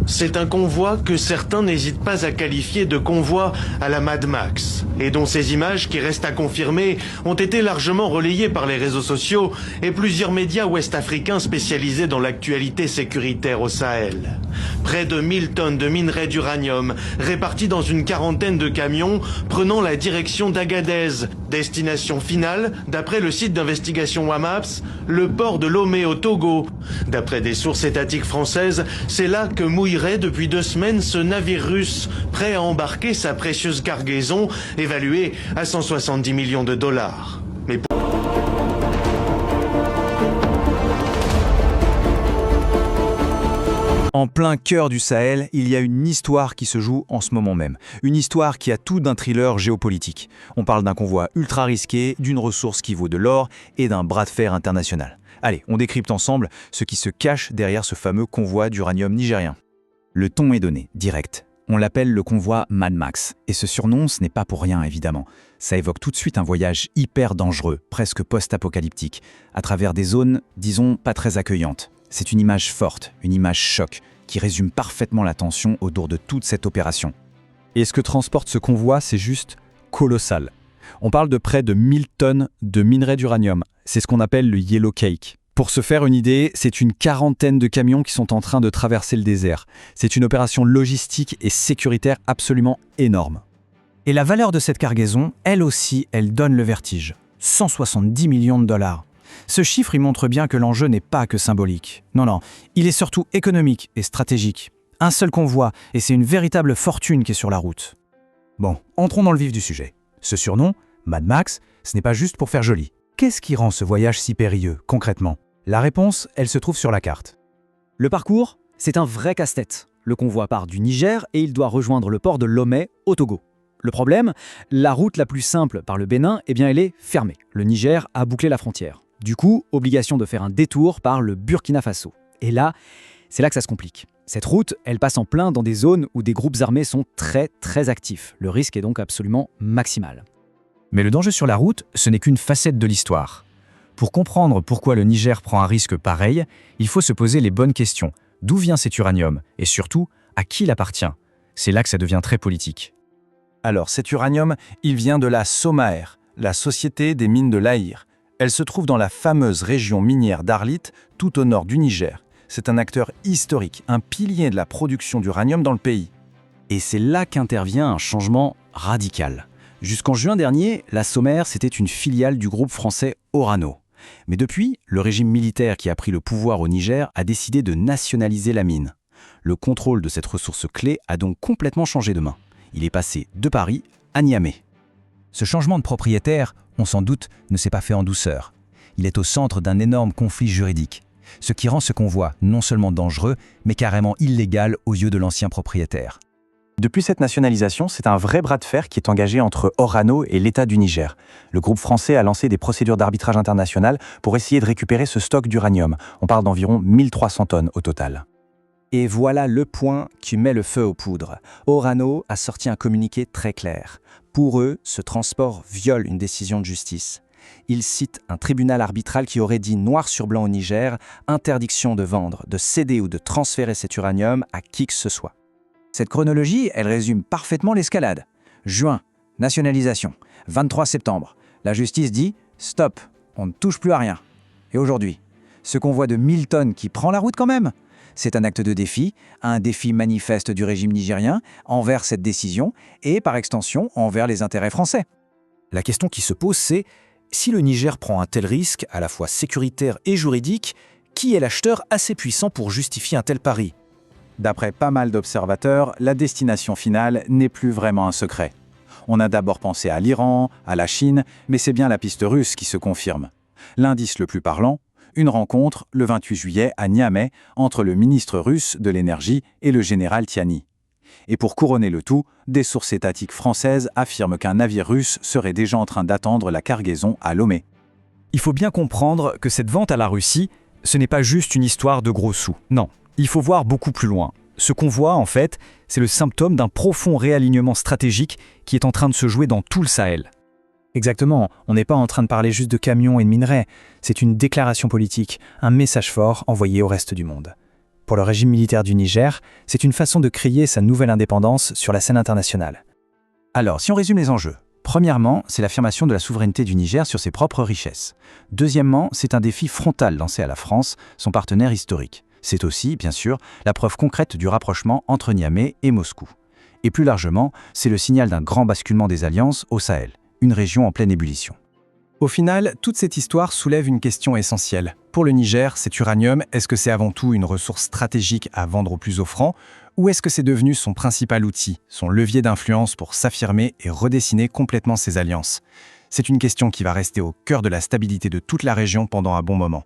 C'est un convoi que certains n'hésitent pas à qualifier de convoi à la Mad Max, et dont ces images, qui restent à confirmer, ont été largement relayées par les réseaux sociaux et plusieurs médias ouest-africains spécialisés dans l'actualité sécuritaire au Sahel. Près de 1000 tonnes de minerais d'uranium réparties dans une quarantaine de camions prenant la direction d'Agadez, destination finale, d'après le site d'investigation WAMAPS, le port de Lomé au Togo. D'après des sources étatiques françaises, c'est là que mouillerait depuis 2 semaines ce navire russe, prêt à embarquer sa précieuse cargaison, évaluée à 170 millions de dollars. Mais En plein cœur du Sahel, il y a une histoire qui se joue en ce moment même. Une histoire qui a tout d'un thriller géopolitique. On parle d'un convoi ultra risqué, d'une ressource qui vaut de l'or et d'un bras de fer international. Allez, on décrypte ensemble ce qui se cache derrière ce fameux convoi d'uranium nigérien. Le ton est donné, direct. On l'appelle le convoi Mad Max. Et ce surnom, ce n'est pas pour rien, évidemment. Ça évoque tout de suite un voyage hyper dangereux, presque post-apocalyptique, à travers des zones, disons, pas très accueillantes. C'est une image forte, une image choc, qui résume parfaitement la tension autour de toute cette opération. Et ce que transporte ce convoi, c'est juste colossal. On parle de près de 1000 tonnes de minerais d'uranium. C'est ce qu'on appelle le Yellow Cake. Pour se faire une idée, c'est une quarantaine de camions qui sont en train de traverser le désert. C'est une opération logistique et sécuritaire absolument énorme. Et la valeur de cette cargaison, elle aussi, elle donne le vertige. 170 millions de dollars. Ce chiffre, il montre bien que l'enjeu n'est pas que symbolique. Non, il est surtout économique et stratégique. Un seul convoi, et c'est une véritable fortune qui est sur la route. Bon, entrons dans le vif du sujet. Ce surnom, Mad Max, ce n'est pas juste pour faire joli. Qu'est-ce qui rend ce voyage si périlleux, concrètement ? La réponse, elle se trouve sur la carte. Le parcours, c'est un vrai casse-tête. Le convoi part du Niger et il doit rejoindre le port de Lomé au Togo. Le problème, la route la plus simple par le Bénin, elle est fermée. Le Niger a bouclé la frontière. Du coup, obligation de faire un détour par le Burkina Faso. Et là, c'est là que ça se complique. Cette route, elle passe en plein dans des zones où des groupes armés sont très actifs. Le risque est donc absolument maximal. Mais le danger sur la route, ce n'est qu'une facette de l'histoire. Pour comprendre pourquoi le Niger prend un risque pareil, il faut se poser les bonnes questions. D'où vient cet uranium ? Et surtout, à qui il appartient ? C'est là que ça devient très politique. Alors, cet uranium, il vient de la SOMAER, la Société des mines de l'Aïr. Elle se trouve dans la fameuse région minière d'Arlit, tout au nord du Niger. C'est un acteur historique, un pilier de la production d'uranium dans le pays. Et c'est là qu'intervient un changement radical. Jusqu'en juin dernier, la SOMAER, c'était une filiale du groupe français Orano. Mais depuis, le régime militaire qui a pris le pouvoir au Niger a décidé de nationaliser la mine. Le contrôle de cette ressource clé a donc complètement changé de main. Il est passé de Paris à Niamey. Ce changement de propriétaire, on s'en doute, ne s'est pas fait en douceur. Il est au centre d'un énorme conflit juridique, ce qui rend ce convoi non seulement dangereux, mais carrément illégal aux yeux de l'ancien propriétaire. Depuis cette nationalisation, c'est un vrai bras de fer qui est engagé entre Orano et l'État du Niger. Le groupe français a lancé des procédures d'arbitrage international pour essayer de récupérer ce stock d'uranium. On parle d'environ 1300 tonnes au total. Et voilà le point qui met le feu aux poudres. Orano a sorti un communiqué très clair. Pour eux, ce transport viole une décision de justice. Ils citent un tribunal arbitral qui aurait dit noir sur blanc au Niger, interdiction de vendre, de céder ou de transférer cet uranium à qui que ce soit. Cette chronologie, elle résume parfaitement l'escalade. Juin, nationalisation. 23 septembre, la justice dit « Stop, on ne touche plus à rien ». Et aujourd'hui, ce convoi de 1000 tonnes qui prend la route quand même ? C'est un acte de défi, un défi manifeste du régime nigérien envers cette décision et, par extension, envers les intérêts français. La question qui se pose, c'est si le Niger prend un tel risque, à la fois sécuritaire et juridique, qui est l'acheteur assez puissant pour justifier un tel pari ? D'après pas mal d'observateurs, la destination finale n'est plus vraiment un secret. On a d'abord pensé à l'Iran, à la Chine, mais c'est bien la piste russe qui se confirme. L'indice le plus parlant, une rencontre le 28 juillet à Niamey entre le ministre russe de l'énergie et le général Tiani. Et pour couronner le tout, des sources étatiques françaises affirment qu'un navire russe serait déjà en train d'attendre la cargaison à Lomé. Il faut bien comprendre que cette vente à la Russie, ce n'est pas juste une histoire de gros sous. Non, il faut voir beaucoup plus loin. Ce convoi, en fait, c'est le symptôme d'un profond réalignement stratégique qui est en train de se jouer dans tout le Sahel. Exactement, on n'est pas en train de parler juste de camions et de minerais, c'est une déclaration politique, un message fort envoyé au reste du monde. Pour le régime militaire du Niger, c'est une façon de crier sa nouvelle indépendance sur la scène internationale. Alors, si on résume les enjeux. Premièrement, c'est l'affirmation de la souveraineté du Niger sur ses propres richesses. Deuxièmement, c'est un défi frontal lancé à la France, son partenaire historique. C'est aussi, bien sûr, la preuve concrète du rapprochement entre Niamey et Moscou. Et plus largement, c'est le signal d'un grand basculement des alliances au Sahel, une région en pleine ébullition. Au final, toute cette histoire soulève une question essentielle. Pour le Niger, cet uranium, est-ce que c'est avant tout une ressource stratégique à vendre au plus offrant, ou est-ce que c'est devenu son principal outil, son levier d'influence pour s'affirmer et redessiner complètement ses alliances? C'est une question qui va rester au cœur de la stabilité de toute la région pendant un bon moment.